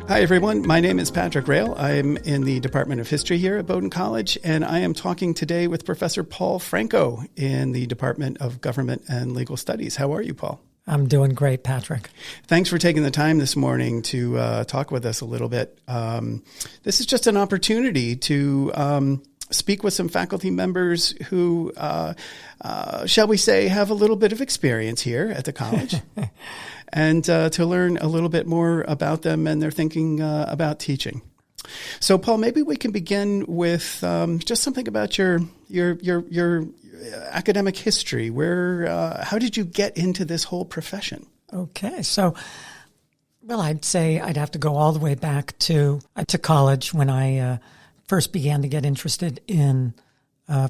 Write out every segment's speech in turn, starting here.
Hi, everyone. My name is Patrick Rael. I'm in the Department of History here at Bowdoin College, and I am talking today with Professor Paul Franco in the Department of Government and Legal Studies. How are you, Paul? I'm doing great, Patrick. Thanks for taking the time this morning to talk with us a little bit. This is just an opportunity to speak with some faculty members who, shall we say, have a little bit of experience here at the college. And to learn a little bit more about them and their thinking about teaching. So, Paul, maybe we can begin with just something about your academic history. How did you get into this whole profession? Okay, so, well, I'd say I'd have to go all the way back to college when I first began to get interested in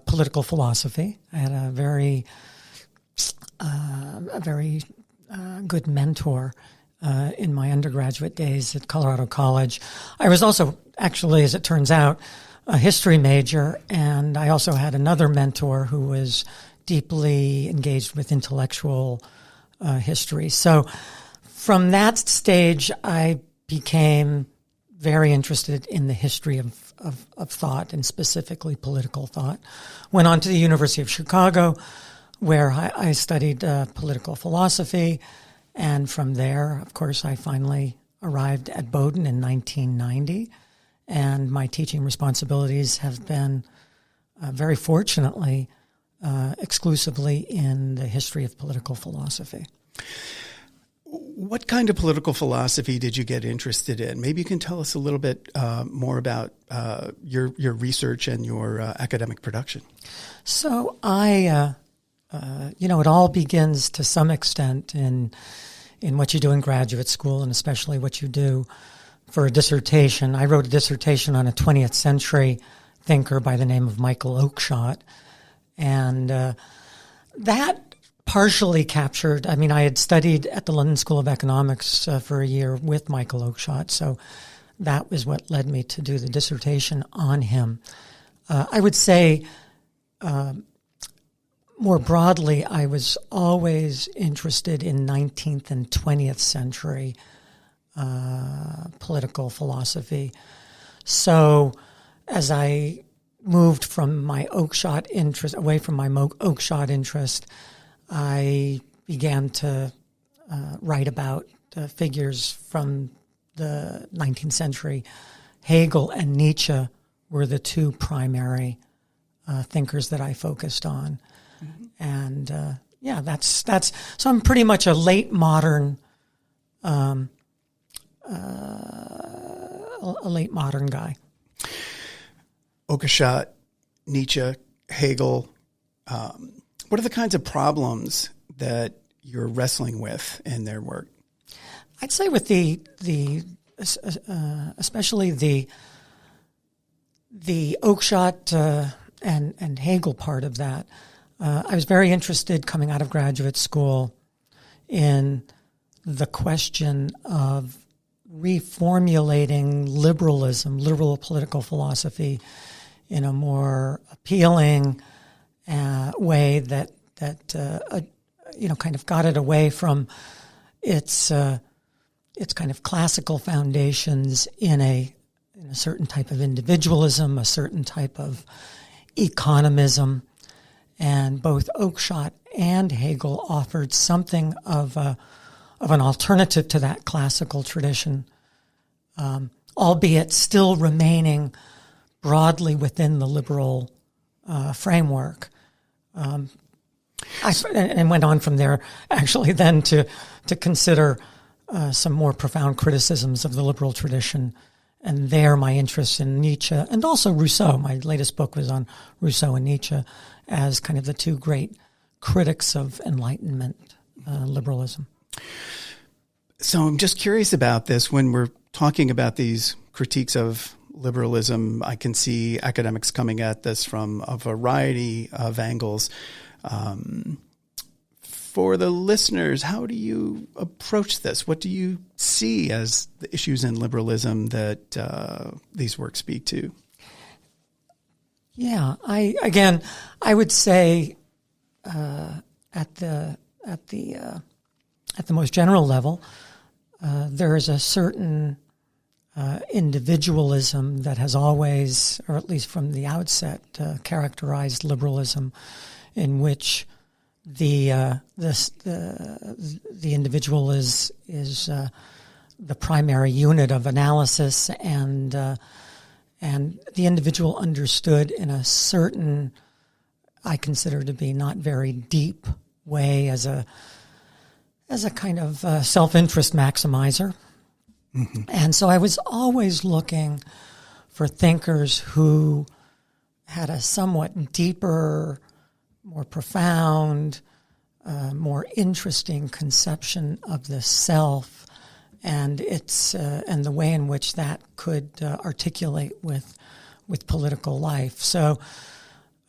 political philosophy. I had a very good mentor in my undergraduate days at Colorado College. I was also, actually, as it turns out, a history major, and I also had another mentor who was deeply engaged with intellectual history. So from that stage, I became very interested in the history of thought, and specifically political thought. Went on to the University of Chicago, where I studied political philosophy. And from there, of course, I finally arrived at Bowdoin in 1990. And my teaching responsibilities have been, very fortunately, exclusively in the history of political philosophy. What kind of political philosophy did you get interested in? Maybe you can tell us a little bit more about your research and your academic production. So it all begins to some extent in what you do in graduate school, and especially what you do for a dissertation. I wrote a dissertation on a 20th century thinker by the name of Michael Oakeshott, and that partially captured, I had studied at the London School of Economics for a year with Michael Oakeshott, so that was what led me to do the dissertation on him. I would say, more broadly, I was always interested in 19th and 20th century political philosophy. So as I moved from my Oakeshott interest, away from my Oakeshott interest, I began to write about figures from the 19th century. Hegel and Nietzsche were the two primary thinkers that I focused on. Mm-hmm. And that's so I'm pretty much a late modern guy. Oakeshott, Nietzsche, Hegel. What are the kinds of problems that you're wrestling with in their work? I'd say with especially the Oakeshott and Hegel part of that. I was very interested coming out of graduate school in the question of reformulating liberalism, liberal political philosophy, in a more appealing way that kind of got it away from its kind of classical foundations in a certain type of individualism, a certain type of economism. And both Oakeshott and Hegel offered something of an alternative to that classical tradition, albeit still remaining broadly within the liberal framework. And went on from there, actually, then to consider some more profound criticisms of the liberal tradition. And there, my interest in Nietzsche and also Rousseau. My latest book was on Rousseau and Nietzsche as kind of the two great critics of Enlightenment liberalism. So I'm just curious about this. When we're talking about these critiques of liberalism, I can see academics coming at this from a variety of angles. For the listeners, how do you approach this? What do you see as the issues in liberalism that these works speak to? Yeah, I would say at the most general level, there is a certain individualism that has always, or at least from the outset, characterized liberalism, in which the individual is the primary unit of analysis, and the individual understood in a certain, I consider to be not very deep way, as a kind of self-interest maximizer. Mm-hmm. And so I was always looking for thinkers who had a somewhat deeper, more profound, more interesting conception of the self, and its and the way in which that could articulate with political life. So,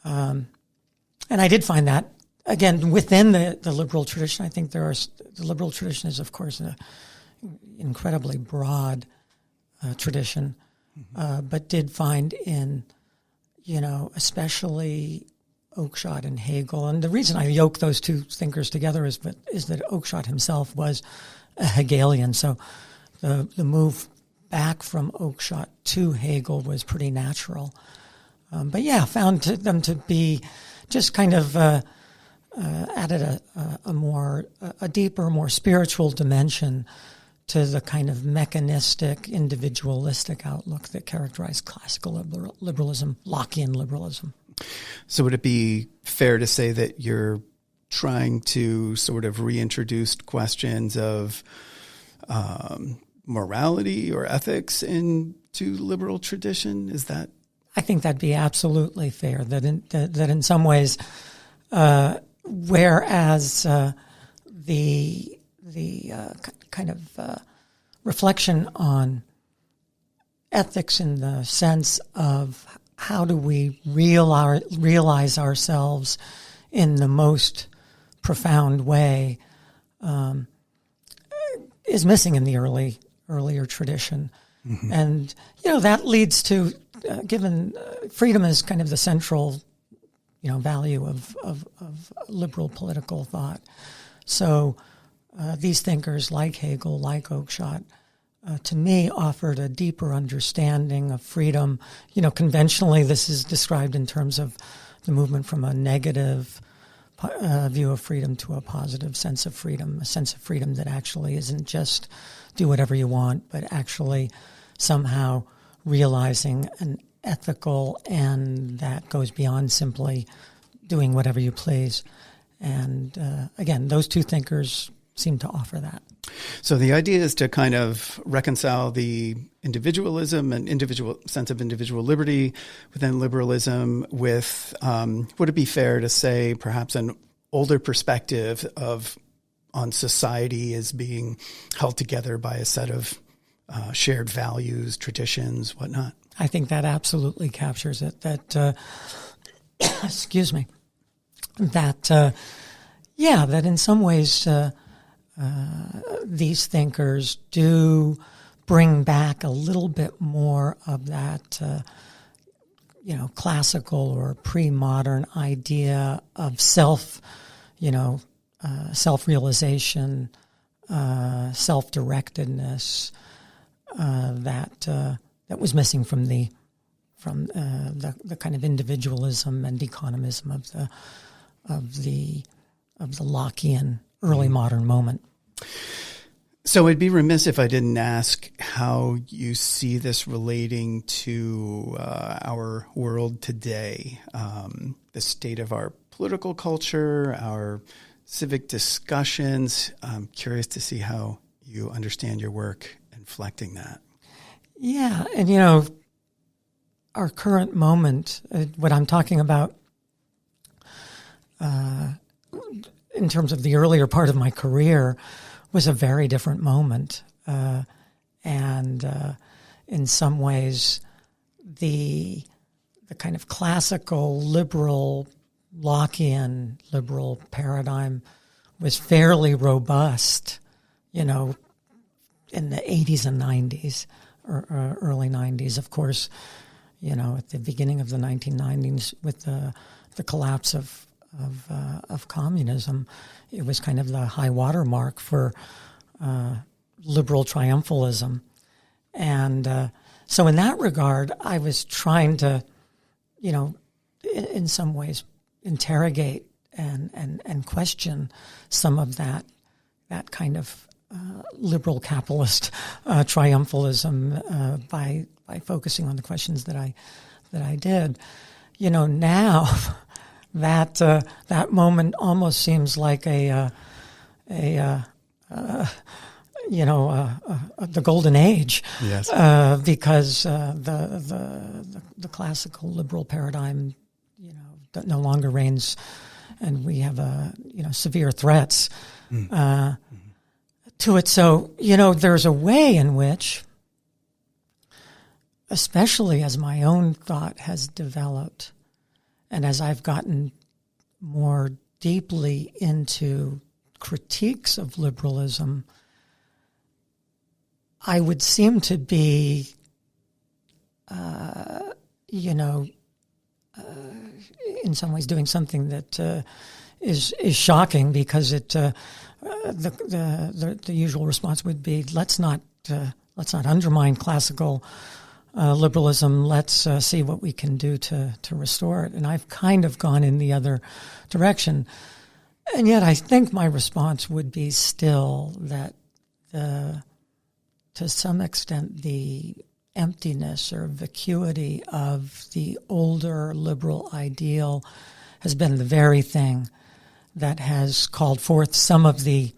and I did find that again within the liberal tradition. I think the liberal tradition is, of course, an incredibly broad tradition, but did find in, especially Oakeshott and Hegel. And the reason I yoke those two thinkers together is that Oakeshott himself was a Hegelian. So the move back from Oakeshott to Hegel was pretty natural. But yeah, found them to be just kind of added a deeper, more spiritual dimension to the kind of mechanistic, individualistic outlook that characterized classical liberalism, Lockean liberalism. So would it be fair to say that you're trying to sort of reintroduce questions of morality or ethics into liberal tradition? Is that? I think that'd be absolutely fair. That in some ways, whereas the kind of reflection on ethics in the sense of how do we realize ourselves in the most profound way is missing in the earlier tradition. Mm-hmm. And, that leads to, given freedom is kind of the central, value of liberal political thought. So these thinkers like Hegel, like Oakeshott, to me, offered a deeper understanding of freedom. Conventionally, this is described in terms of the movement from a negative view of freedom to a positive sense of freedom, a sense of freedom that actually isn't just do whatever you want, but actually somehow realizing an ethical end that goes beyond simply doing whatever you please. And again, those two thinkers seem to offer that. So the idea is to kind of reconcile the individualism and individual sense of individual liberty within liberalism with, would it be fair to say, perhaps an older perspective on society as being held together by a set of shared values, traditions, whatnot? I think that absolutely captures it. That, excuse me, that in some ways these thinkers do bring back a little bit more of that, classical or pre-modern idea of self-realization, self-directedness that was missing from the kind of individualism and economism of the Lockean early modern moment. So I'd be remiss if I didn't ask how you see this relating to our world today, the state of our political culture, our civic discussions. I'm curious to see how you understand your work inflecting that. Yeah, and our current moment, what I'm talking about in terms of the earlier part of my career, was a very different moment. And in some ways, the kind of classical liberal, Lockean liberal paradigm was fairly robust, in the 80s and 90s, or early 90s. Of course, at the beginning of the 1990s with the collapse of communism, it was kind of the high water mark for liberal triumphalism. And so in that regard, I was trying to, in some ways interrogate and question some of that kind of liberal capitalist triumphalism by focusing on the questions that I did. Now that moment almost seems like the golden age. Yes. Because the classical liberal paradigm, that no longer reigns, and we have severe threats to it. So there's a way in which, especially as my own thought has developed, and as I've gotten more deeply into critiques of liberalism, I would seem to be, in some ways doing something that is shocking, because the usual response would be, let's not undermine classical liberalism. Let's see what we can do to restore it. And I've kind of gone in the other direction, and yet I think my response would be still that to some extent, the emptiness or vacuity of the older liberal ideal has been the very thing that has called forth some of the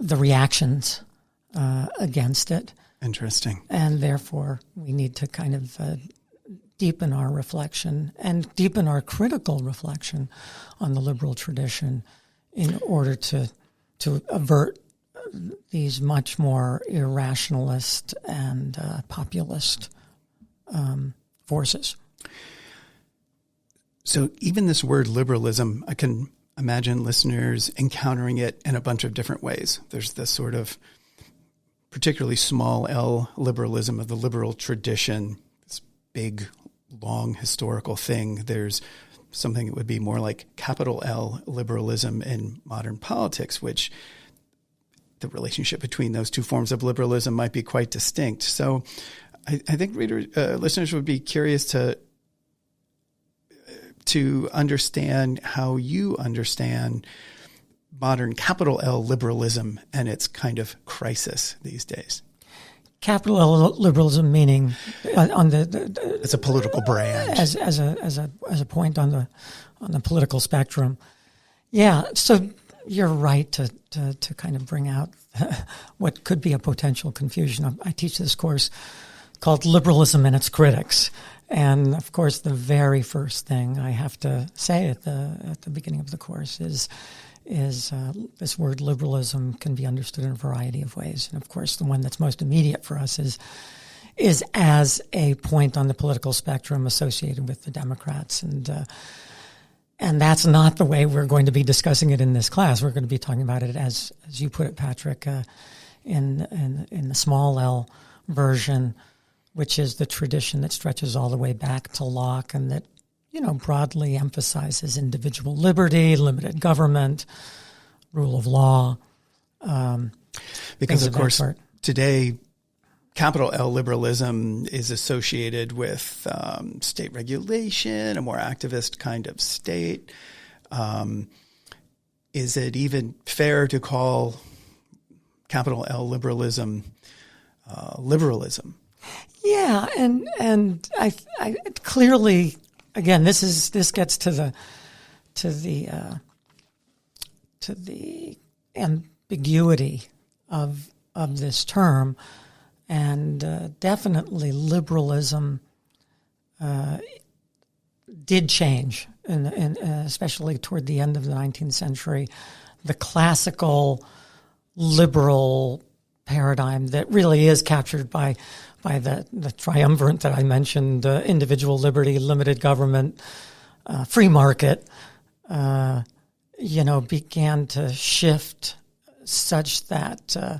reactions against it. Interesting. And therefore, we need to kind of deepen our reflection and deepen our critical reflection on the liberal tradition in order to avert these much more irrationalist and populist forces. So even this word liberalism, I can imagine listeners encountering it in a bunch of different ways. There's this sort of particularly small L liberalism of the liberal tradition, this big, long historical thing. There's something that would be more like capital L liberalism in modern politics, which the relationship between those two forms of liberalism might be quite distinct. So I think listeners would be curious to understand how you understand modern capital L liberalism and its kind of crisis these days. Capital L liberalism meaning on the it's a political brand as a point on the political spectrum. Yeah, so you're right to kind of bring out what could be a potential confusion. I teach this course called Liberalism and Its Critics. And of course, the very first thing I have to say at the beginning of the course is this word liberalism can be understood in a variety of ways. And of course, the one that's most immediate for us is as a point on the political spectrum associated with the Democrats. And that's not the way we're going to be discussing it in this class. We're going to be talking about it as you put it, Patrick, in the small L version, which is the tradition that stretches all the way back to Locke and that, broadly emphasizes individual liberty, limited government, rule of law. Because, of course, today, capital L liberalism is associated with state regulation, a more activist kind of state. Is it even fair to call capital L liberalism liberalism? Yeah, and I clearly, again, this gets to the ambiguity of this term, and definitely liberalism did change, and especially toward the end of the 19th century, the classical liberal paradigm that really is captured by the triumvirate that I mentioned, individual liberty, limited government, free market, began to shift such that,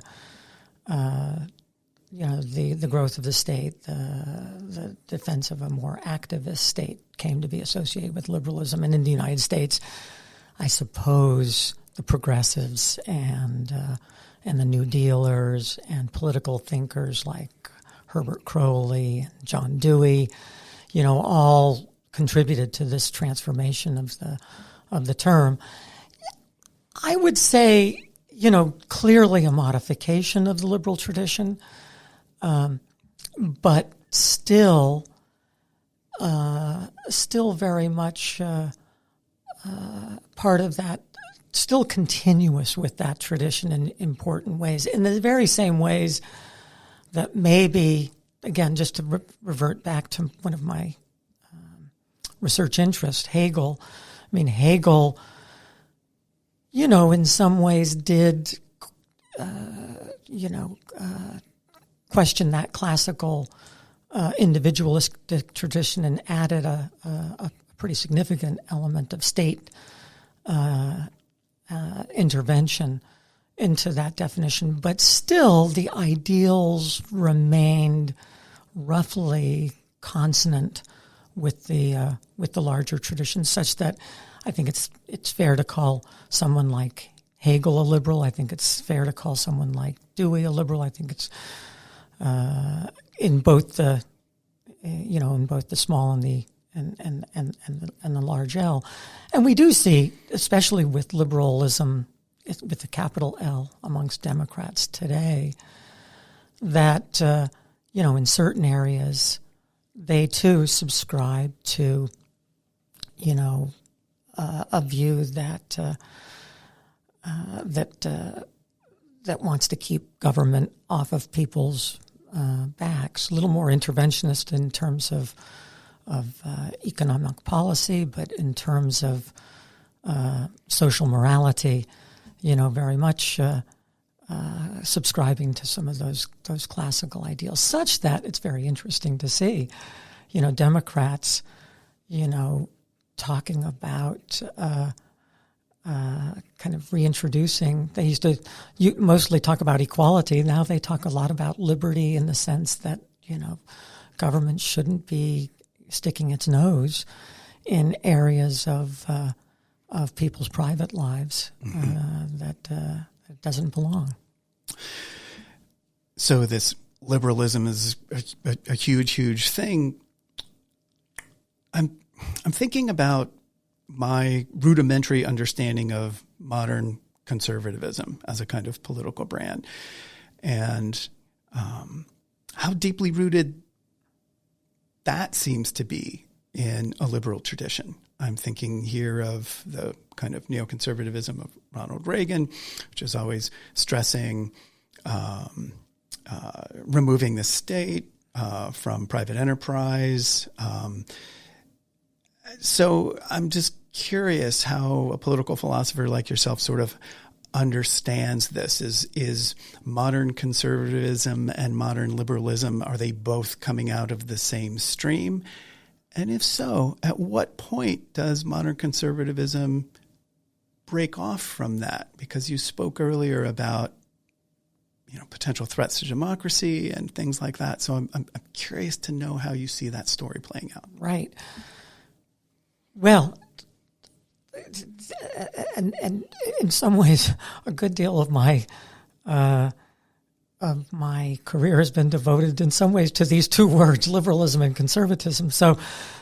the growth of the state, the defense of a more activist state came to be associated with liberalism. And in the United States, I suppose the progressives and the New Dealers and political thinkers like Herbert Crowley and John Dewey, all contributed to this transformation of the term. I would say, clearly a modification of the liberal tradition, but still very much part of that, still continuous with that tradition in important ways, in the very same ways that maybe, again, just to revert back to one of my research interests, Hegel. I mean, Hegel, in some ways did, question that classical individualistic tradition and added a pretty significant element of state intervention into that definition. But still, the ideals remained roughly consonant with the larger tradition, such that I think it's fair to call someone like Hegel a liberal. I think it's fair to call someone like Dewey a liberal. I think it's in both the small and the large L, and we do see, especially with liberalism, with the capital L, amongst Democrats today, that in certain areas they too subscribe to a view that wants to keep government off of people's backs, a little more interventionist in terms of economic policy, but in terms of social morality, very much subscribing to some of those classical ideals, such that it's very interesting to see, Democrats, talking about kind of reintroducing. They used to mostly talk about equality. Now they talk a lot about liberty, in the sense that government shouldn't be sticking its nose in areas of people's private lives that doesn't belong. So this liberalism is a huge, huge thing. I'm thinking about my rudimentary understanding of modern conservatism as a kind of political brand, and how deeply rooted that seems to be in a liberal tradition. I'm thinking here of the kind of neoconservatism of Ronald Reagan, which is always stressing removing the state from private enterprise. So I'm just curious how a political philosopher like yourself sort of understands this. Is modern conservatism and modern liberalism, are they both coming out of the same stream? And if so, at what point does modern conservatism break off from that? Because you spoke earlier about potential threats to democracy and things like that. So I'm curious to know how you see that story playing out. Right. Well, and in some ways, a good deal of my career has been devoted in some ways to these two words, liberalism and conservatism. So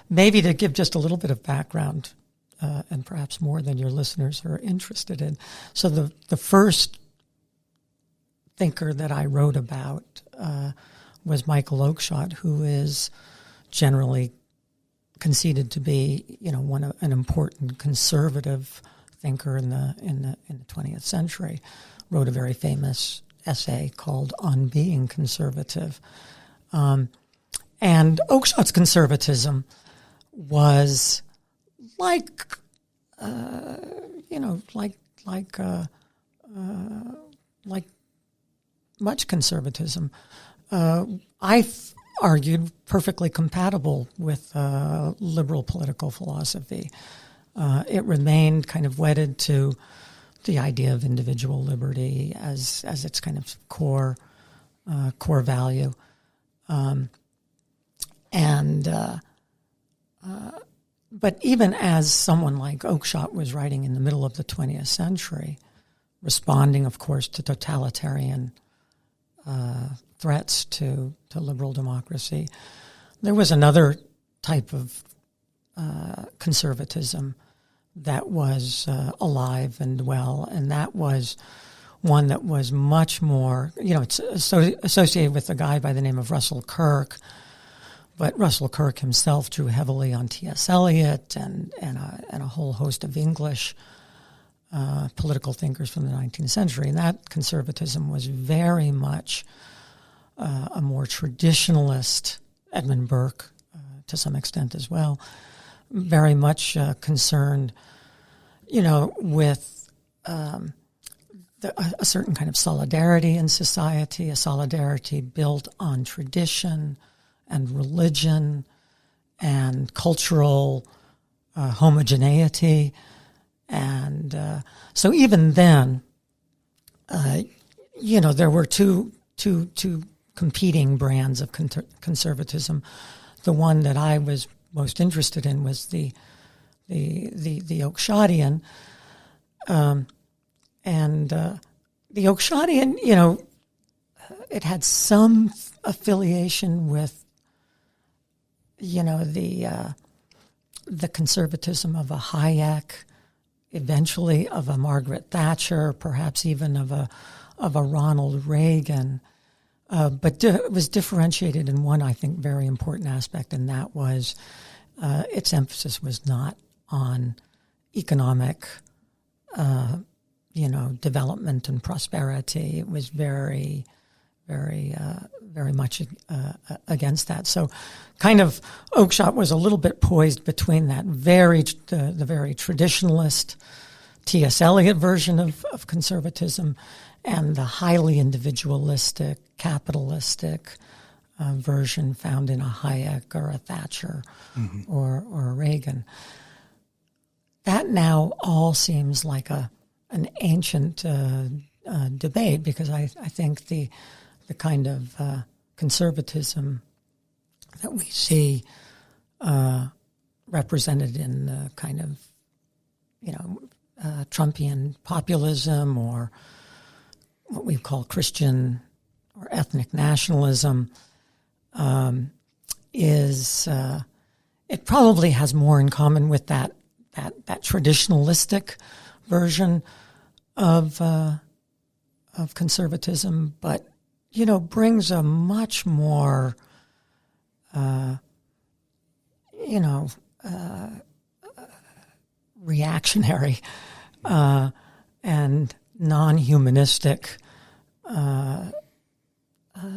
maybe to give just a little bit of background, and perhaps more than your listeners are interested in. So the first thinker that I wrote about was Michael Oakeshott, who is generally conceded to be, an important conservative thinker in the 20th century. Wrote a very famous essay called "On Being Conservative," and Oakeshott's conservatism was like much conservatism. I've argued perfectly compatible with liberal political philosophy. It remained kind of wedded to the idea of individual liberty as its kind of core value, But even as someone like Oakeshott was writing in the middle of the 20th century, responding, of course, to totalitarian threats to liberal democracy, there was another type of conservatism that was alive and well, and that was one that was much more, it's associated with a guy by the name of Russell Kirk, but Russell Kirk himself drew heavily on T.S. Eliot and a whole host of English political thinkers from the 19th century. And that conservatism was very much a more traditionalist, Edmund Burke to some extent as well, very much concerned, with a certain kind of solidarity in society, a solidarity built on tradition and religion and cultural homogeneity. And so even then, there were two competing brands of conservatism. The one that I was most interested in was the Oakeshottian. And the Oakeshottian, it had some affiliation with, the conservatism of a Hayek, eventually of a Margaret Thatcher, perhaps even of a Ronald Reagan. But it was differentiated in one, I think, very important aspect, and that was its emphasis was not on economic, development and prosperity. It was very, very, very much against that. So, kind of, Oakeshott was a little bit poised between that the very traditionalist T.S. Eliot version of conservatism and the highly individualistic, capitalistic version found in a Hayek or a Thatcher or a Reagan. That now all seems like an ancient debate, because I think the kind of conservatism that we see represented in the kind of, Trumpian populism, or what we call Christian or ethnic nationalism, is it probably has more in common with that traditionalistic version of conservatism, but brings a much more reactionary and non-humanistic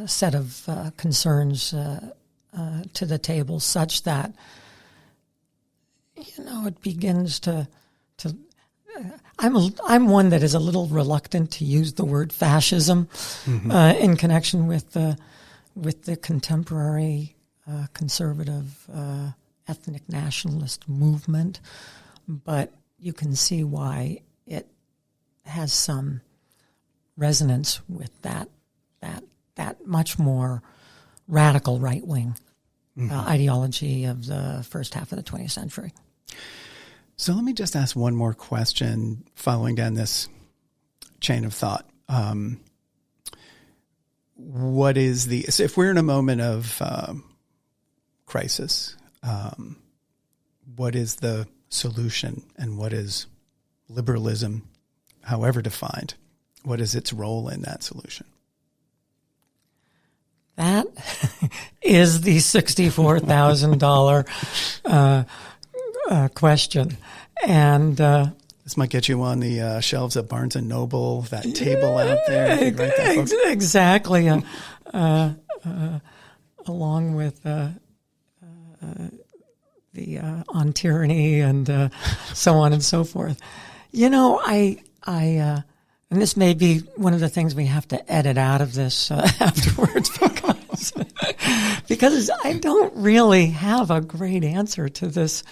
set of concerns to the table, such that it begins to. I'm one that is a little reluctant to use the word fascism in connection with the contemporary conservative ethnic nationalist movement, but you can see why it has some resonance with that much more radical right-wing ideology of the first half of the 20th century. So let me just ask one more question following down this chain of thought. So if we're in a moment of crisis, what is the solution, and what is liberalism, however defined? What is its role in that solution? That is the $64,000 question. And this might get you on the shelves at Barnes & Noble, that table out there. Exactly. Along with the On Tyranny and so on and so forth. And this may be one of the things we have to edit out of this afterwards, because I don't really have a great answer to this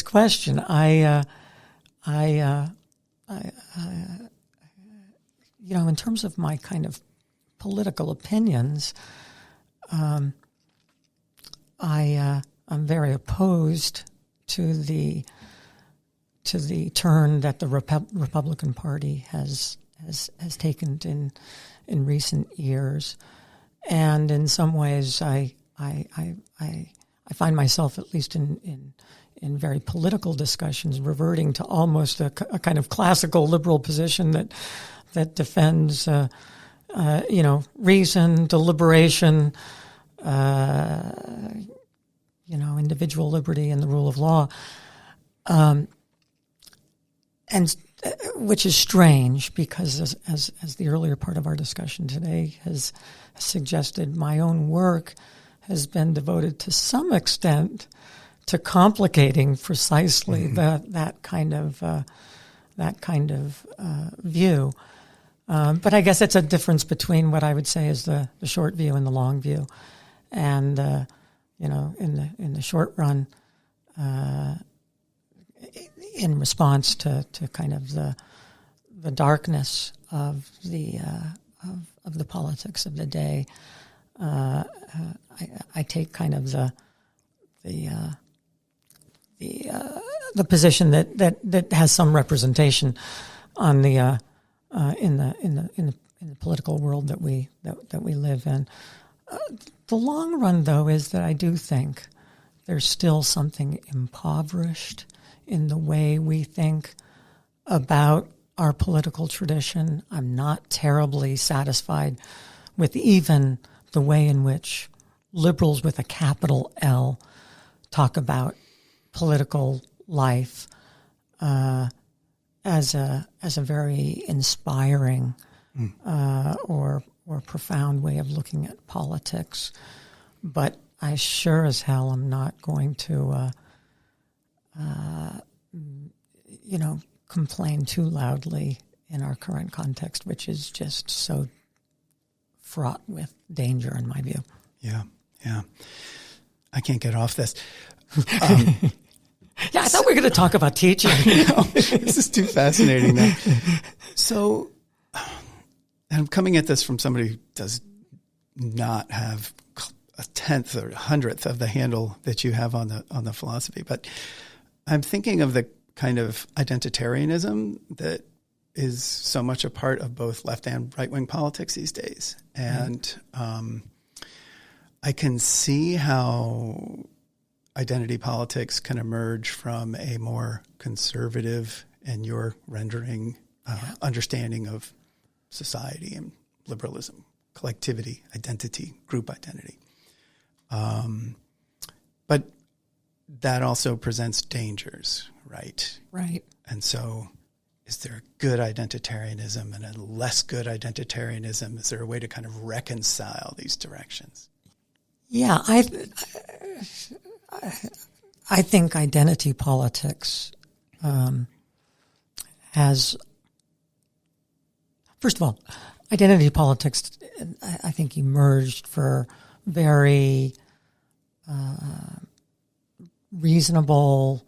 question. In terms of my kind of political opinions, I'm very opposed to the turn that the Republican Party has taken in recent years, and in some ways, I find myself, at least in very political discussions, reverting to almost a kind of classical liberal position that defends, reason, deliberation, individual liberty and the rule of law, and which is strange because, as the earlier part of our discussion today has suggested, my own work has been devoted to some extent to complicating precisely that kind of view. But I guess it's a difference between what I would say is the short view and the long view. And in the short run, in response to kind of the darkness of the politics of the day, I take kind of the position that has some representation on the in the political world that we live in. The long run, though, is that I do think there's still something impoverished in the way we think about our political tradition. I'm not terribly satisfied with even the way in which liberals with a capital L talk about political life as a very inspiring or profound way of looking at politics. But I sure as hell am not going to complain too loudly in our current context, which is just so fraught with danger, in my view. Yeah. I can't get off this. Yeah, I thought we were going to talk about teaching. This is too fascinating now. So, and I'm coming at this from somebody who does not have a tenth or 100th of the handle that you have on the philosophy, but I'm thinking of the kind of identitarianism that is so much a part of both left and right-wing politics these days. And I can see how identity politics can emerge from a more conservative, and your rendering, understanding of society and liberalism, collectivity, identity, group identity. But that also presents dangers, right? Right. And so is there a good identitarianism and a less good identitarianism? Is there a way to kind of reconcile these directions? Yeah, I think identity politics has, first of all, identity politics, I think, emerged for very reasonable,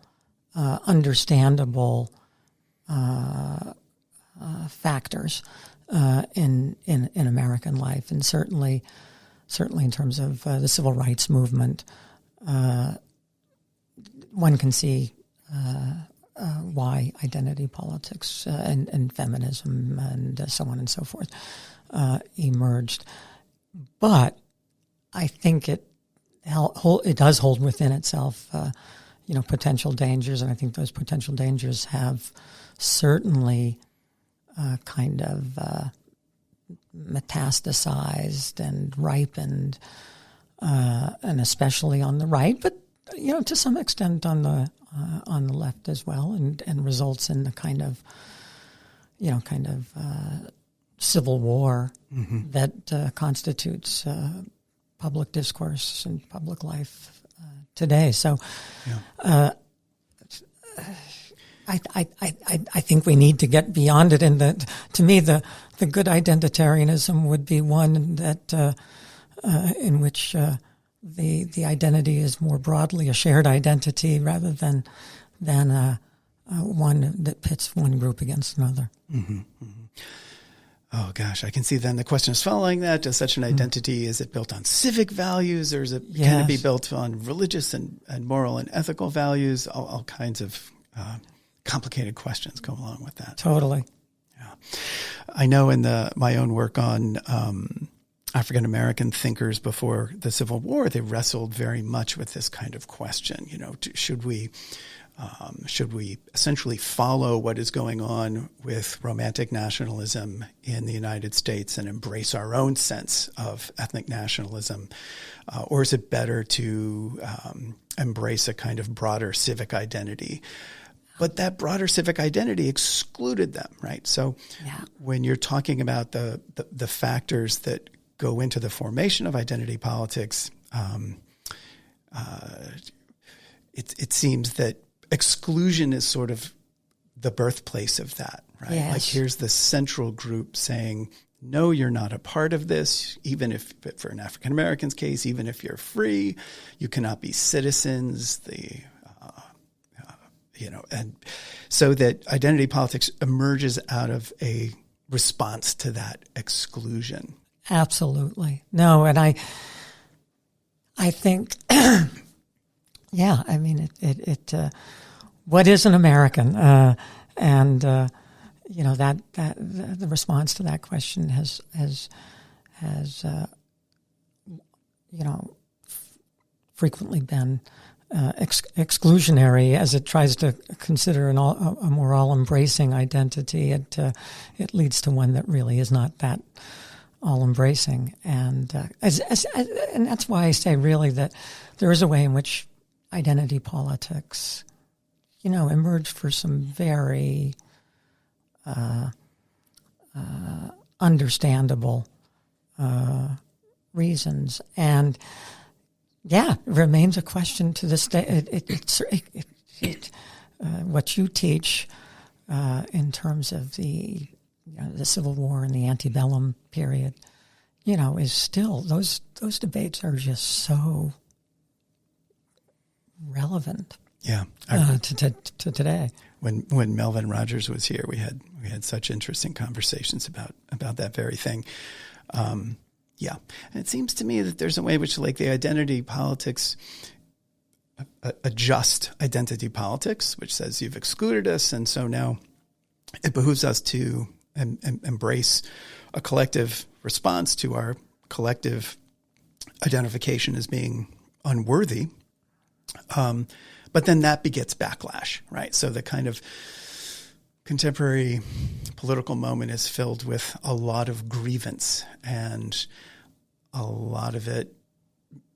understandable factors in American life, and certainly in terms of the civil rights movement. One can see why identity politics and feminism and so on and so forth emerged. But I think it does hold within itself, potential dangers, and I think those potential dangers have certainly kind of metastasized and ripened, and especially on the right, but to some extent on the left as well, and results in the kind of civil war that constitutes public discourse and public life today. So, I think we need to get beyond it, and that, to me, the good identitarianism would be one that in which the identity is more broadly a shared identity rather than one that pits one group against another. Oh gosh, I can see then the question is following that. Does such an identity, is it built on civic values, or is it, can it be built on religious and moral and ethical values? All kinds of complicated questions go along with that. Totally. Yeah. I know in my own work on African-American thinkers before the Civil War, they wrestled very much with this kind of question. Should we essentially follow what is going on with romantic nationalism in the United States and embrace our own sense of ethnic nationalism? Or is it better to embrace a kind of broader civic identity? But that broader civic identity excluded them, right? So when you're talking about the factors that go into the formation of identity politics, it seems that exclusion is sort of the birthplace of that, right? Yes. Like here's the central group saying, no, you're not a part of this, even if, for an African American's case, even if you're free, you cannot be citizens, and so that identity politics emerges out of a response to that exclusion. Absolutely. No, and I think, yeah, I mean, what is an American? And that the response to that question has frequently been exclusionary as it tries to consider a more all-embracing identity. It leads to one that really is not that all-embracing, and and that's why I say really that there is a way in which identity politics, emerged for some very understandable reasons, and it remains a question to this day. What you teach in terms of the Civil War and the antebellum period, is still those debates are just so relevant. Yeah, to today. When Melvin Rogers was here, we had such interesting conversations about that very thing. And it seems to me that there's a way in which, like, the identity politics adjust identity politics, which says you've excluded us, and so now it behooves us to embrace a collective response to our collective identification as being unworthy. But then that begets backlash, right? So the kind of contemporary political moment is filled with a lot of grievance, and a lot of it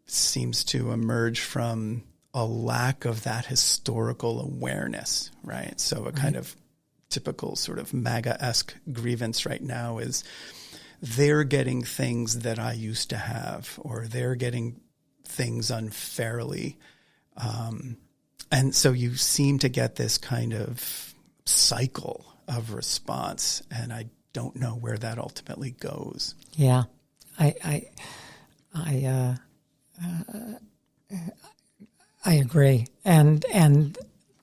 seems to emerge from a lack of that historical awareness, right? So a kind of typical sort of MAGA-esque grievance right now is they're getting things that I used to have, or they're getting things unfairly. And so you seem to get this kind of cycle of response, and I don't know where that ultimately goes. Yeah, I agree, and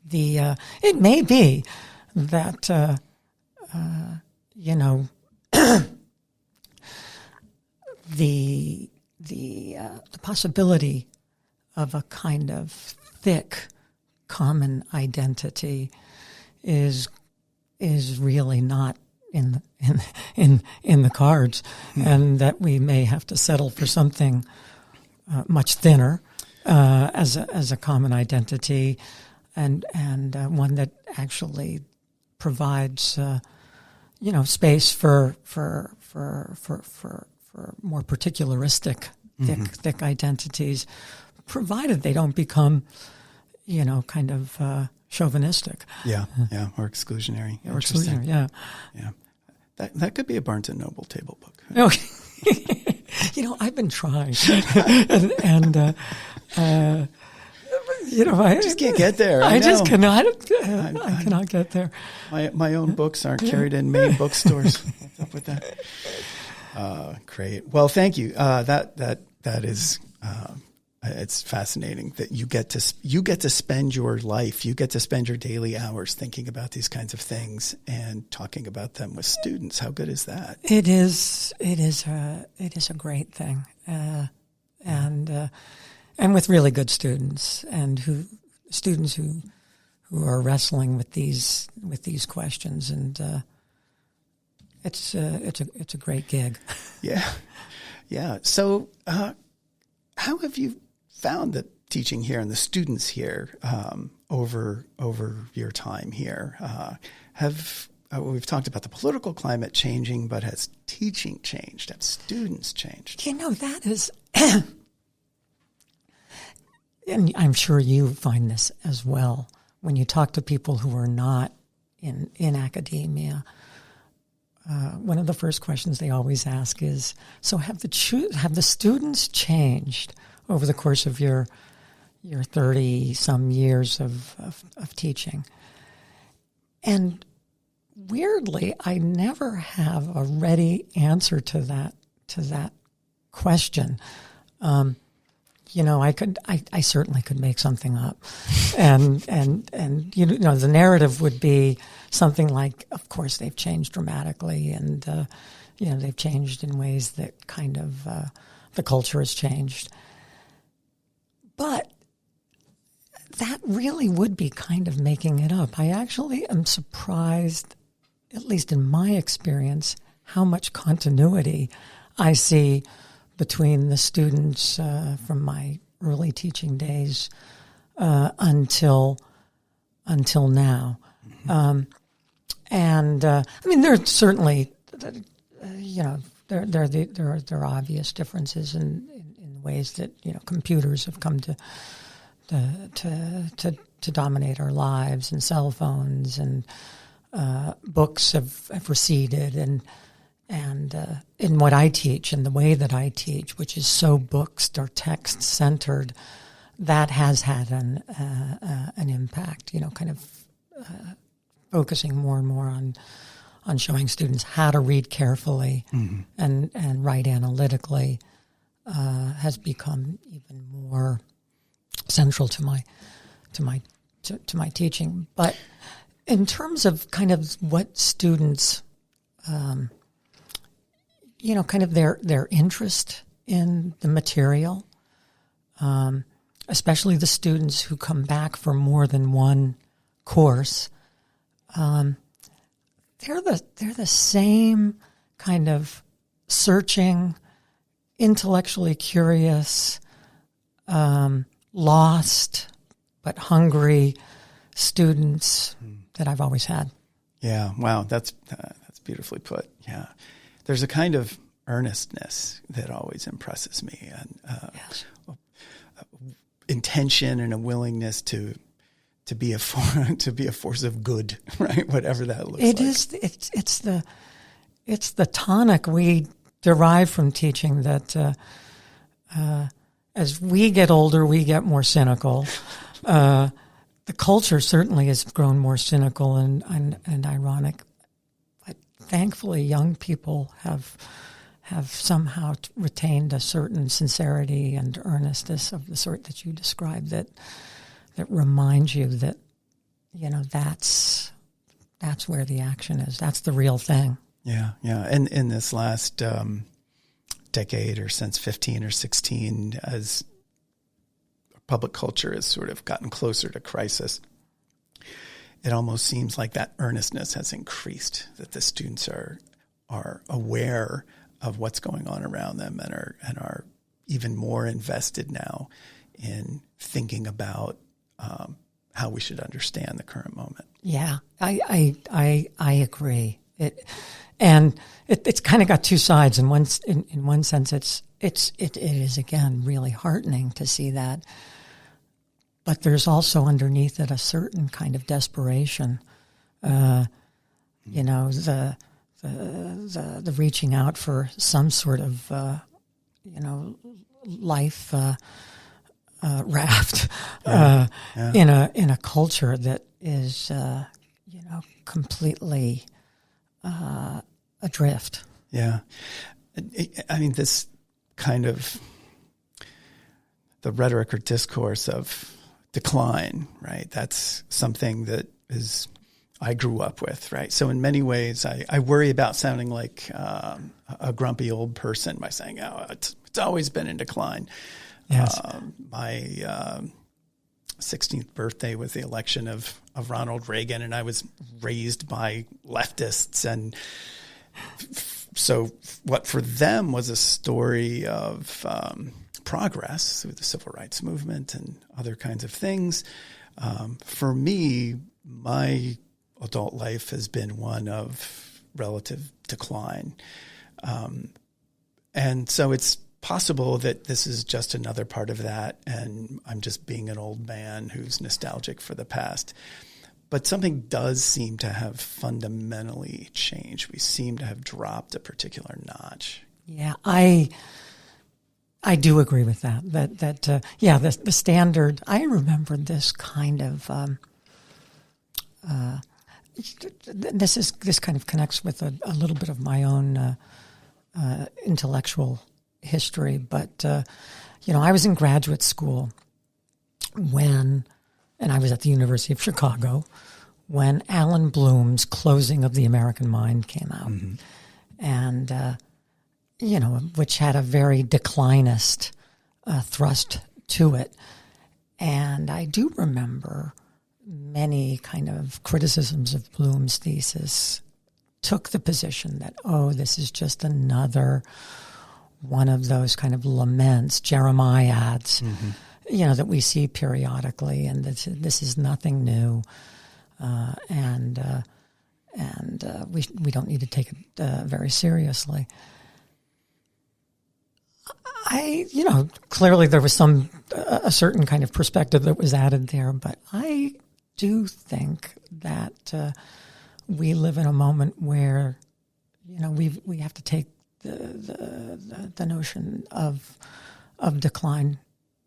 the it may be that the possibility of a kind of thick common identity is really not in the cards, and that we may have to settle for something much thinner as a common identity, and one that actually provides space for more particularistic thick identities, provided they don't become kind of chauvinistic. Yeah, or exclusionary. Or exclusionary, yeah. That could be a Barnes & Noble table book. Okay. I've been trying. and I just can't get there. I just cannot. I cannot get there. My own books aren't carried in main bookstores. What's up with that? Great. Well, thank you. That is It's fascinating that you get to spend your life, you get to spend your daily hours thinking about these kinds of things and talking about them with students. How good is that? It is a great thing, and with really good students and students who are wrestling with these questions, and it's a great gig. Yeah. So, how have you found the teaching here and the students here over your time here? We've talked about the political climate changing, but has teaching changed? Have students changed? That is, and I'm sure you find this as well when you talk to people who are not in academia. One of the first questions they always ask is, so have the students changed over the course of your 30-some years of teaching? And weirdly, I never have a ready answer to that question. I certainly could make something up, and the narrative would be something like, of course, they've changed dramatically, and they've changed in ways that kind of the culture has changed. But that really would be kind of making it up. I actually am surprised, at least in my experience, how much continuity I see between the students from my early teaching days until now. There are certainly, there are obvious differences in ways that computers have come to dominate our lives, and cell phones and books have receded, and in what I teach and the way that I teach, which is so books or text centered, that has had an impact. Kind of focusing more and more on showing students how to read carefully and write analytically has become even more central to my teaching. But in terms of kind of what students, kind of their interest in the material, especially the students who come back for more than one course, they're the same kind of searching, intellectually curious, lost but hungry students that I've always had. Yeah, wow, that's beautifully put. Yeah, there's a kind of earnestness that always impresses me, and intention and a willingness to be a force of good, right? Whatever that looks like. It's the tonic we derive from teaching that as we get older, we get more cynical. The culture certainly has grown more cynical and ironic, but thankfully, young people have somehow retained a certain sincerity and earnestness of the sort that you described that reminds you that that's where the action is. That's the real thing. Yeah. And in this last decade, or since 15 or 16, as public culture has sort of gotten closer to crisis, it almost seems like that earnestness has increased, that the students are aware of what's going on around them and are even more invested now in thinking about how we should understand the current moment. Yeah, I agree. It's kind of got two sides. In one sense, it is again really heartening to see that, but there's also underneath it a certain kind of desperation. The reaching out for some sort of life raft in a culture that is completely adrift. Yeah. I mean, this kind of the rhetoric or discourse of decline, right? That's something that I grew up with, right? So in many ways, I worry about sounding like a grumpy old person by saying, "Oh, it's always been in decline." Yes. My 16th birthday was the election of Ronald Reagan, and I was raised by leftists, and so what for them was a story of progress through the civil rights movement and other kinds of things. For me, my adult life has been one of relative decline. And so it's possible that this is just another part of that, and I'm just being an old man who's nostalgic for the past. But something does seem to have fundamentally changed. We seem to have dropped a particular notch. Yeah, I do agree with that. The standard. I remember this kind of. This kind of connects with a little bit of my own intellectual history, but I was in graduate school and I was at the University of Chicago when Alan Bloom's Closing of the American Mind came out, mm-hmm. and which had a very declinist thrust to it, and I do remember many kind of criticisms of Bloom's thesis took the position that, this is just another one of those kind of laments, Jeremiads, mm-hmm. that we see periodically, and this is nothing new, and we don't need to take it very seriously. Clearly there was a certain kind of perspective that was added there, but I do think that we live in a moment where, we have to take the notion of decline,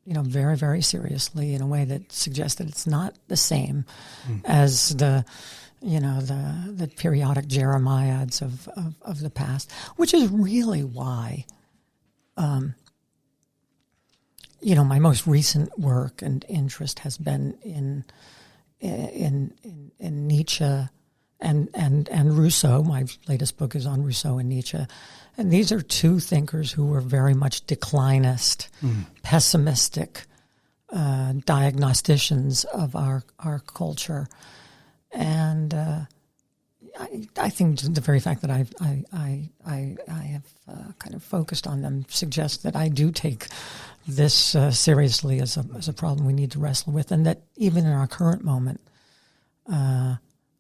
very, very seriously in a way that suggests that it's not the same as the periodic Jeremiads of the past, which is really why, my most recent work and interest has been in Nietzsche and Rousseau. My latest book is on Rousseau and Nietzsche. And these are two thinkers who were very much declinist, pessimistic diagnosticians of our culture. And I think the very fact that I have kind of focused on them suggests that I do take this seriously as a problem we need to wrestle with, and that even in our current moment,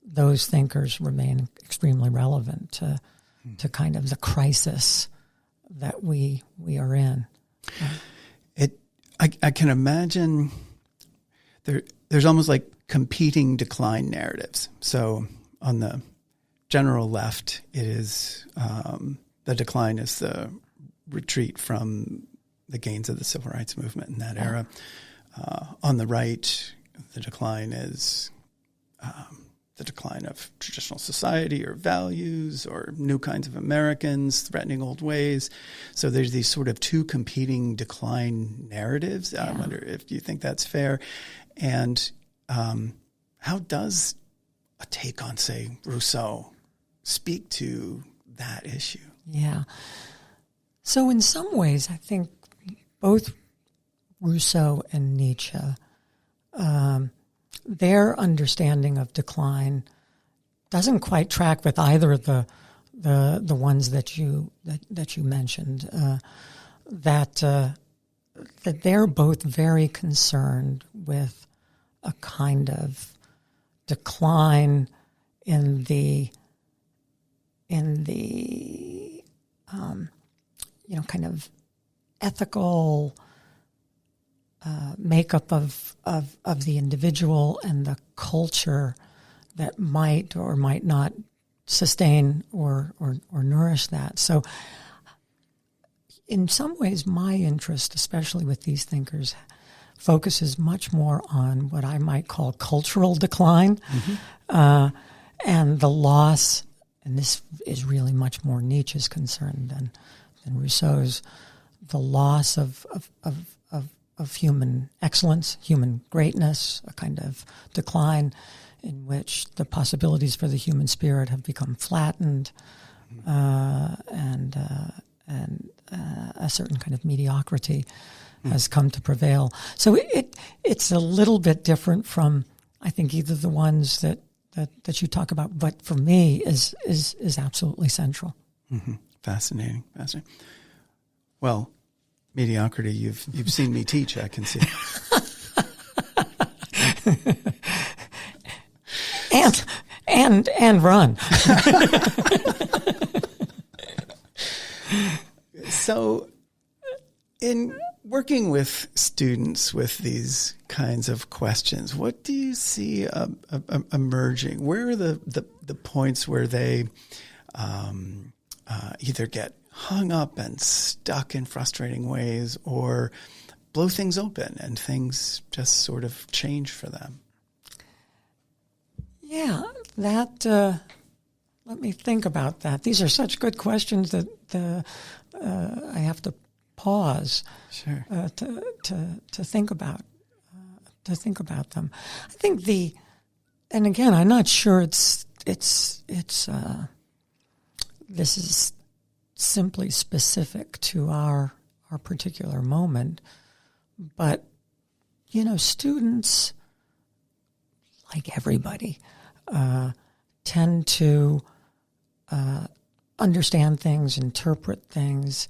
those thinkers remain extremely relevant to kind of the crisis that we are in. I can imagine there's almost like competing decline narratives. So on the general left, it is the decline is the retreat from the gains of the civil rights movement in that era. On the right, the decline is the decline of traditional society or values or new kinds of Americans threatening old ways. So there's these sort of two competing decline narratives. Yeah. I wonder if you think that's fair. And how does a take on, say, Rousseau speak to that issue? Yeah. So in some ways, I think both Rousseau and Nietzsche, their understanding of decline doesn't quite track with either of the ones that you mentioned. That they're both very concerned with a kind of decline in the kind of ethical makeup of the individual and the culture that might or might not sustain or nourish that. So in some ways, my interest, especially with these thinkers, focuses much more on what I might call cultural decline, and the loss, and this is really much more Nietzsche's concern than Rousseau's, the loss of human excellence, human greatness, a kind of decline in which the possibilities for the human spirit have become flattened, and a certain kind of mediocrity has come to prevail. So it's a little bit different from, I think, either the ones that you talk about, but for me is absolutely central. Mm-hmm. Fascinating. Well, mediocrity, you've seen me teach, I can see. and run. So, in working with students with these kinds of questions, what do you see emerging? Where are the points where they either get hung up and stuck in frustrating ways, or blow things open and things just sort of change for them? Yeah, that. Let me think about that. These are such good questions that I have to pause. Sure. To think about them. I think and again, I'm not sure this is simply specific to our particular moment, but students, like everybody, tend to understand things, interpret things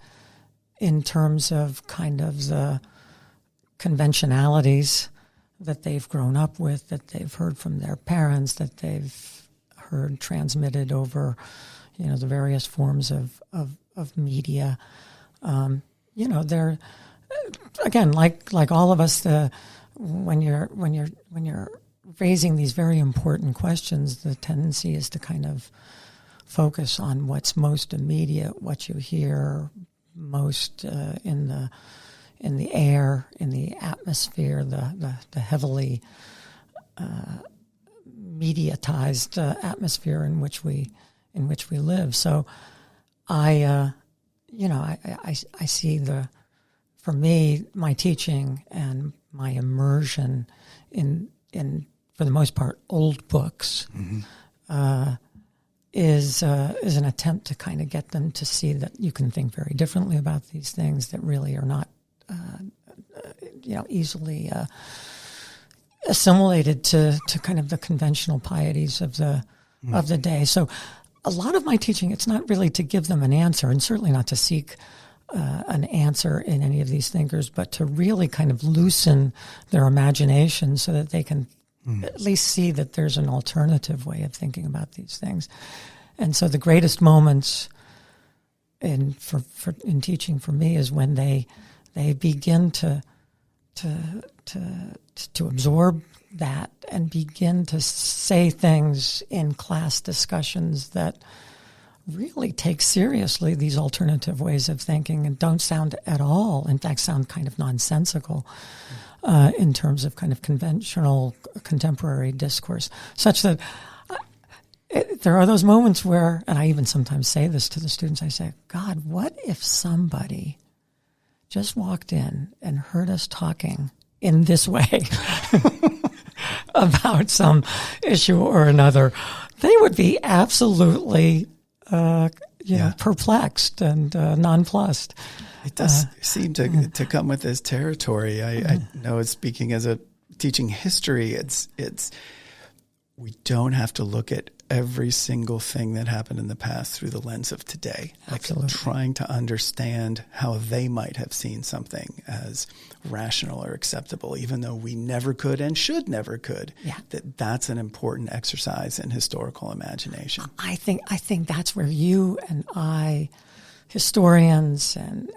in terms of kind of the conventionalities that they've grown up with, that they've heard from their parents, that they've heard transmitted over, the various forms of media. They're, again, like all of us, when you're raising these very important questions, the tendency is to kind of focus on what's most immediate, what you hear most in the air, in the atmosphere, the heavily mediatized atmosphere in which we live. So I see for me, my teaching and my immersion in for the most part, old books, is an attempt to kind of get them to see that you can think very differently about these things that really are not, easily assimilated to kind of the conventional pieties of the day. So, a lot of my teaching, it's not really to give them an answer, and certainly not to seek an answer in any of these thinkers, but to really kind of loosen their imagination so that they can at least see that there's an alternative way of thinking about these things. And so the greatest moments in teaching for me is when they begin to absorb that and begin to say things in class discussions that really take seriously these alternative ways of thinking and don't sound at all, in fact, sound kind of nonsensical in terms of kind of conventional contemporary discourse, such that there are those moments where, and I even sometimes say this to the students, I say, God, what if somebody just walked in and heard us talking in this way about some issue or another? They would be absolutely perplexed and nonplussed. It does seem to come with this territory. I know, speaking as a teaching history, it's we don't have to look at every single thing that happened in the past through the lens of today. Absolutely. Like trying to understand how they might have seen something as rational or acceptable, even though we never could and should never could. Yeah. That's an important exercise in historical imagination. I think that's where you and I, historians and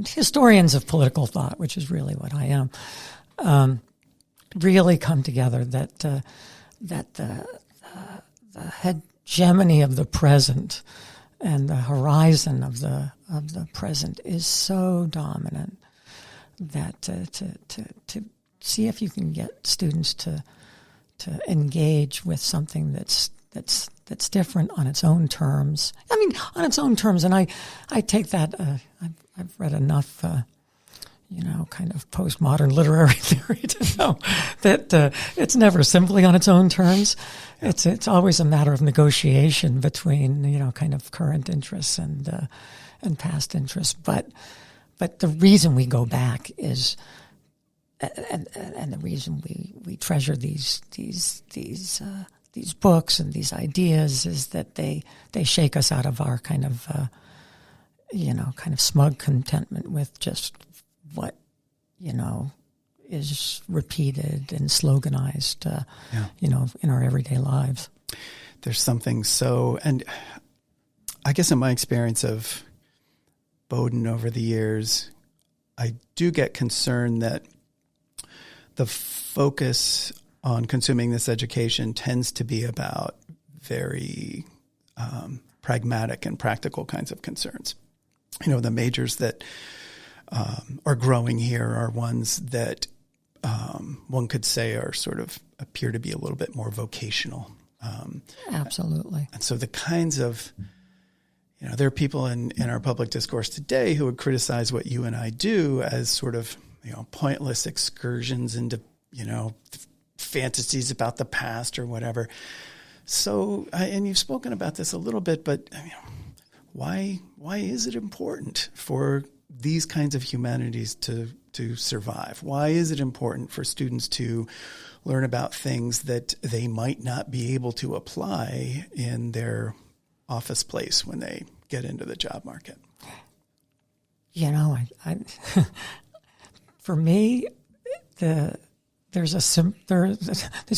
historians of political thought, which is really what I am, really come together. That the hegemony of the present and the horizon of the present is so dominant that to see if you can get students to engage with something that's different on its own terms. I mean, on its own terms, and I take that. I've read enough, kind of postmodern literary theory to know that it's never simply on its own terms. Yeah. It's always a matter of negotiation between kind of current interests and past interests. But the reason we go back is, and the reason we treasure these books and these ideas is that they shake us out of our kind of smug contentment with just what, is repeated and sloganized, in our everyday lives. There's something and I guess in my experience of Bowdoin over the years, I do get concerned that the focus on consuming this education tends to be about very pragmatic and practical kinds of concerns. The majors that are growing here are ones that one could say appear to be a little bit more vocational. Absolutely. And so the kinds of, there are people in our public discourse today who would criticize what you and I do as sort of, pointless excursions into, fantasies about the past or whatever. So, and you've spoken about this a little bit, but why is it important for these kinds of humanities to survive? Why is it important for students to learn about things that they might not be able to apply in their office place when they get into the job market? For me, this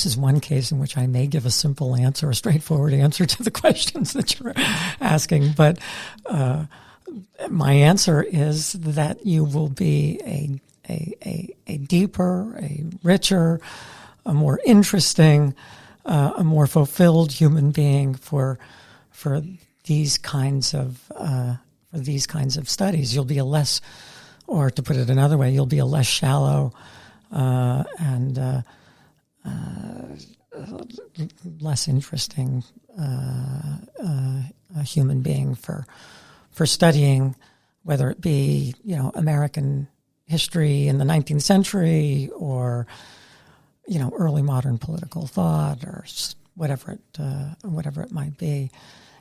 is one case in which I may give a simple answer, a straightforward answer to the questions that you're asking, but my answer is that you will be a deeper, a richer, a more interesting, a more fulfilled human being for these kinds of studies. You'll be or to put it another way, you'll be a less shallow and less interesting human being for studying, whether it be American history in the 19th century or early modern political thought or whatever it might be.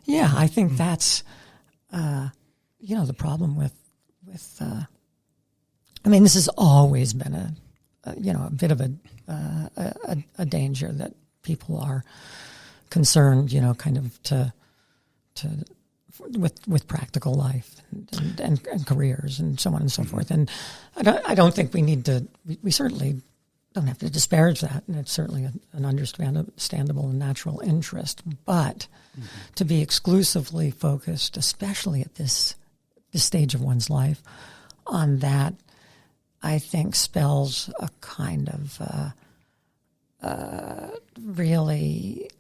Yeah, I think that's the problem with this has always been a bit of a danger that people are concerned, kind of with practical life and careers and so on and so forth. And I don't think we need to. We certainly don't have to disparage that, and it's certainly an understandable and natural interest. But to be exclusively focused, especially at this stage of one's life, on that, I think spells a kind of really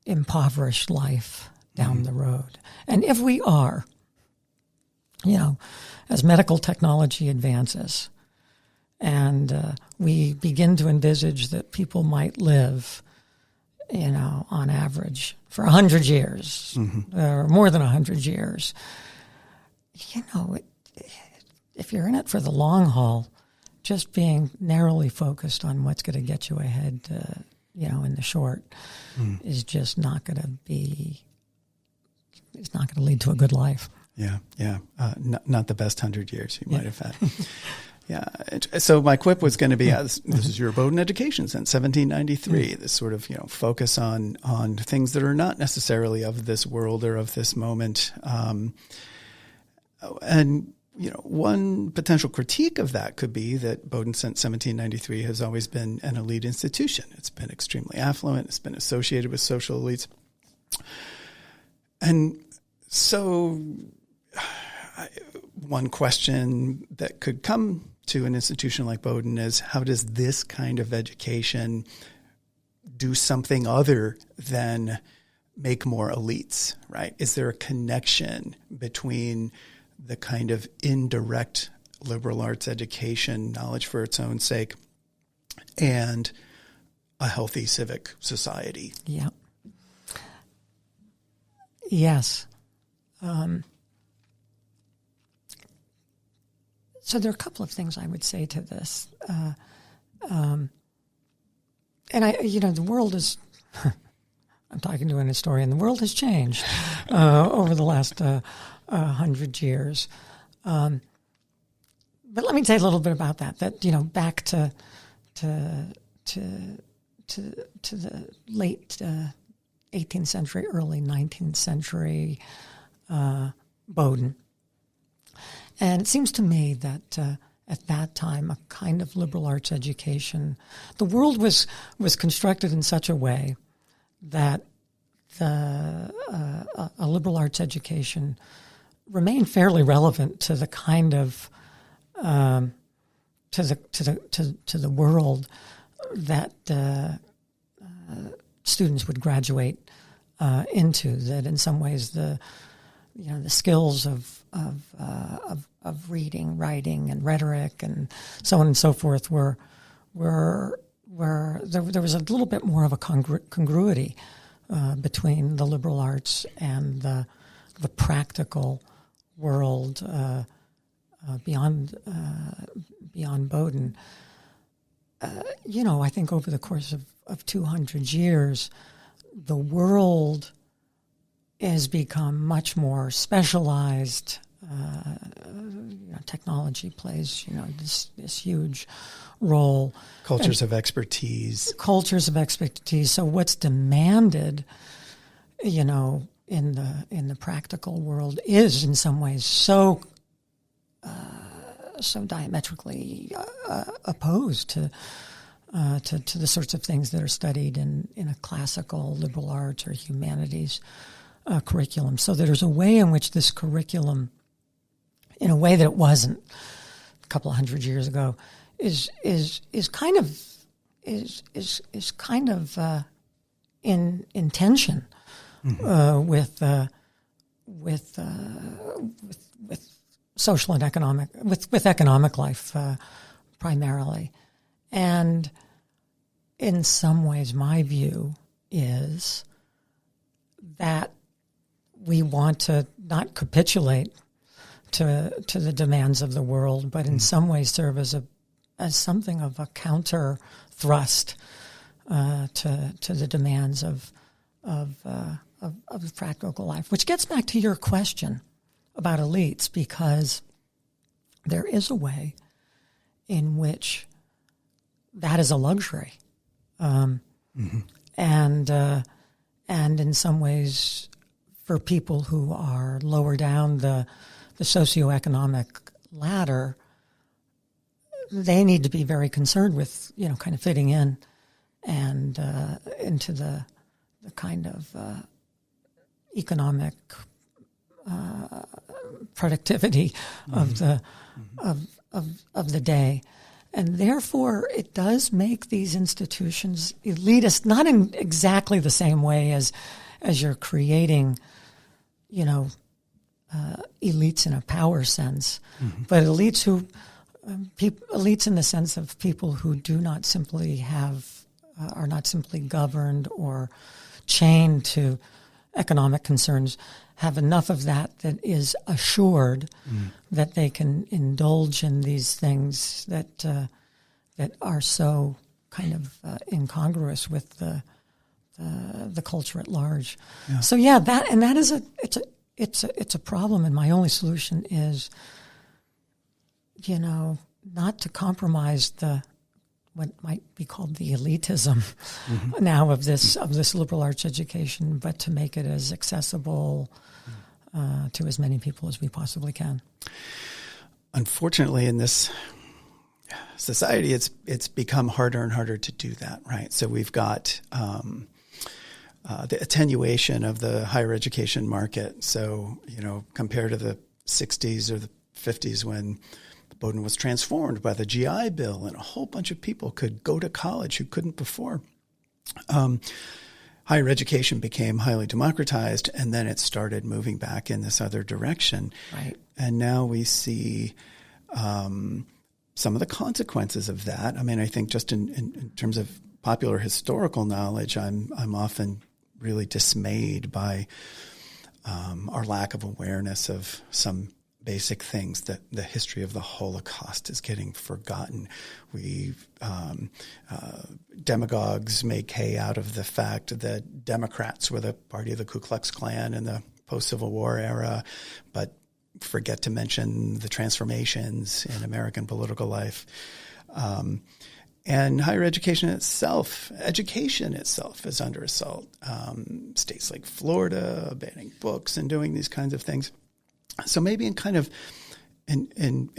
impoverished life down the road. And if we are, as medical technology advances and we begin to envisage that people might live, on average for 100 years or more than 100 years, if you're in it for the long haul, just being narrowly focused on what's going to get you ahead, in the short, is just not going to be. It's not going to lead to a good life. Yeah. Not the best 100 years you might have had. Yeah. So my quip was going to be, this is your Bowdoin education since 1793. This sort of focus on things that are not necessarily of this world or of this moment, and. One potential critique of that could be that Bowdoin since 1793 has always been an elite institution. It's been extremely affluent. It's been associated with social elites. And so one question that could come to an institution like Bowdoin is, how does this kind of education do something other than make more elites, right? Is there a connection between the kind of indirect liberal arts education, knowledge for its own sake, and a healthy civic society? Yeah. Yes. So there are a couple of things I would say to this. And the world is, I'm talking to an historian, the world has changed over the last 100 years. But let me say a little bit about that, back to the late 18th century, early 19th century Bowdoin. And it seems to me that at that time, a kind of liberal arts education, the world was constructed in such a way that a liberal arts education remained fairly relevant to the kind of to the world that students would graduate into. That in some ways the skills of reading, writing, and rhetoric, and so on and so forth were there was a little bit more of a congruity between the liberal arts and the practical world beyond Bowdoin. I think over the course of 200 years, the world has become much more specialized. Technology plays, this huge role. Cultures of expertise. So what's demanded, in the practical world is in some ways so diametrically opposed to the sorts of things that are studied in a classical liberal arts or humanities curriculum. So there's a way in which this curriculum, in a way that it wasn't a couple of hundred years ago, is kind of in tension with social and economic with economic life primarily. And in some ways, my view is that we want to not capitulate to the demands of the world, but in some ways serve as something of a counter thrust to the demands of practical life. Which gets back to your question about elites, because there is a way in which that is a luxury, and in some ways, for people who are lower down the socioeconomic ladder, they need to be very concerned with, kind of fitting in and into the kind of economic productivity of the day. And therefore, it does make these institutions elitist, not in exactly the same way as you're creating, elites in a power sense, but elites elites in the sense of people who do not simply are not simply governed or chained to economic concerns, have enough of that is assured that they can indulge in these things that are so kind of incongruous with the culture at large. Yeah. So that is it's a problem, and my only solution is, not to compromise what might be called the elitism now of this liberal arts education, but to make it as accessible to as many people as we possibly can. Unfortunately, in this society, it's become harder and harder to do that, right? So we've got the attenuation of the higher education market. So, compared to the 60s or the 50s when Bowdoin was transformed by the GI Bill and a whole bunch of people could go to college who couldn't before. Higher education became highly democratized, and then it started moving back in this other direction. Right. And now we see some of the consequences of that. I mean, I think just in terms of popular historical knowledge, I'm often really dismayed by our lack of awareness of some basic things, that the history of the Holocaust is getting forgotten. Demagogues make hay out of the fact that Democrats were the party of the Ku Klux Klan in the post-Civil War era, but forget to mention the transformations in American political life. And higher education itself is under assault. States like Florida banning books and doing these kinds of things. So maybe in kind of in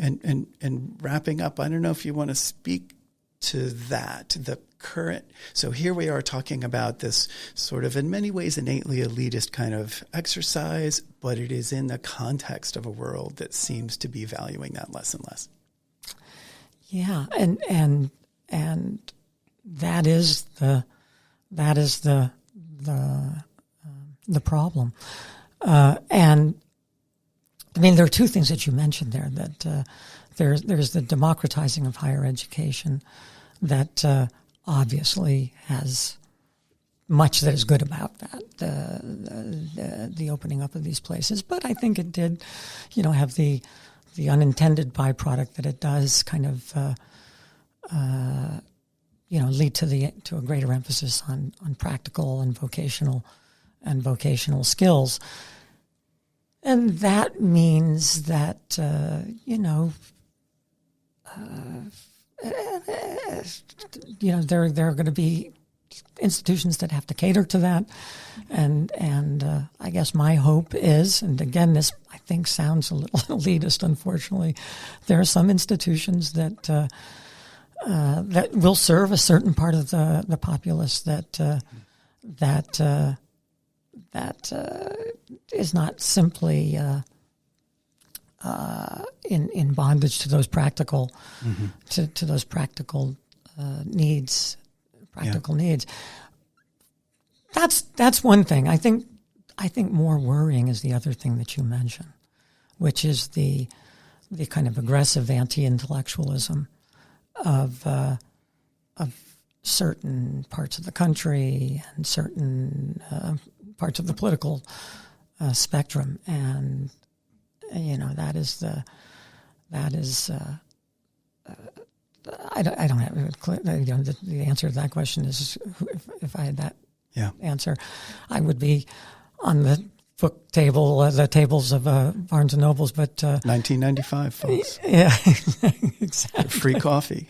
wrapping up, I don't know if you want to speak to that, the current. So here we are talking about this sort of in many ways innately elitist kind of exercise, but it is in the context of a world that seems to be valuing that less and less. Yeah, and that is the problem. And I mean, there are two things that you mentioned there. That there's the democratizing of higher education that obviously has much that is good about that, the opening up of these places. But I think it did, have the unintended byproduct that it does kind of, lead to a greater emphasis on practical and vocational skills. And that means that, there are going to be institutions that have to cater to that. And I guess my hope is, and again, this I think sounds a little elitist, unfortunately, there are some institutions that will serve a certain part of the populace that is not simply in bondage to those practical to those practical needs. Needs. That's one thing. I think more worrying is the other thing that you mentioned, which is the kind of aggressive anti-intellectualism of certain parts of the country and certain parts of the political spectrum, and that is I don't have a clear, the answer to that question is if I had that answer, I would be on the book table, the tables of Barnes and Nobles, but 1995, folks. Yeah, exactly. Free coffee.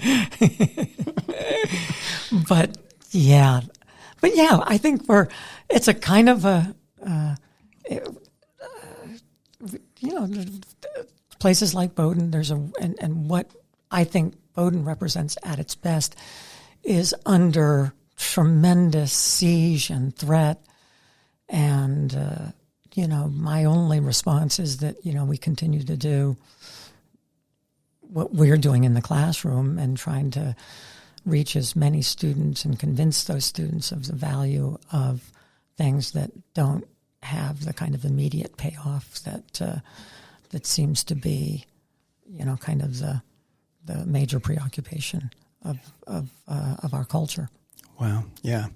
But I think it's a kind of places like Bowdoin. And what I think Bowdoin represents at its best is under tremendous siege and threat. And, my only response is that, we continue to do what we're doing in the classroom and trying to reach as many students and convince those students of the value of things that don't have the kind of immediate payoff that seems to be, kind of the major preoccupation of our culture. Wow. Yeah.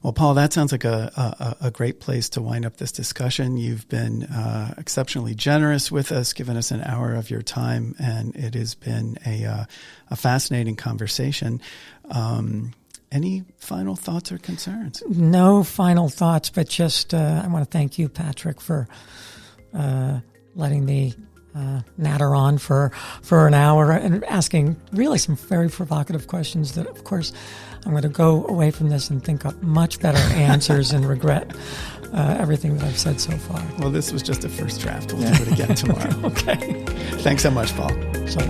Well, Paul, that sounds like a great place to wind up this discussion. You've been exceptionally generous with us, given us an hour of your time, and it has been a fascinating conversation. Any final thoughts or concerns? No final thoughts, but just I want to thank you, Patrick, for letting me natter on for an hour and asking really some very provocative questions that, of course, I'm going to go away from this and think up much better answers and regret everything that I've said so far. Well, this was just a first draft. We'll do it again tomorrow. Okay. Thanks so much, Paul. So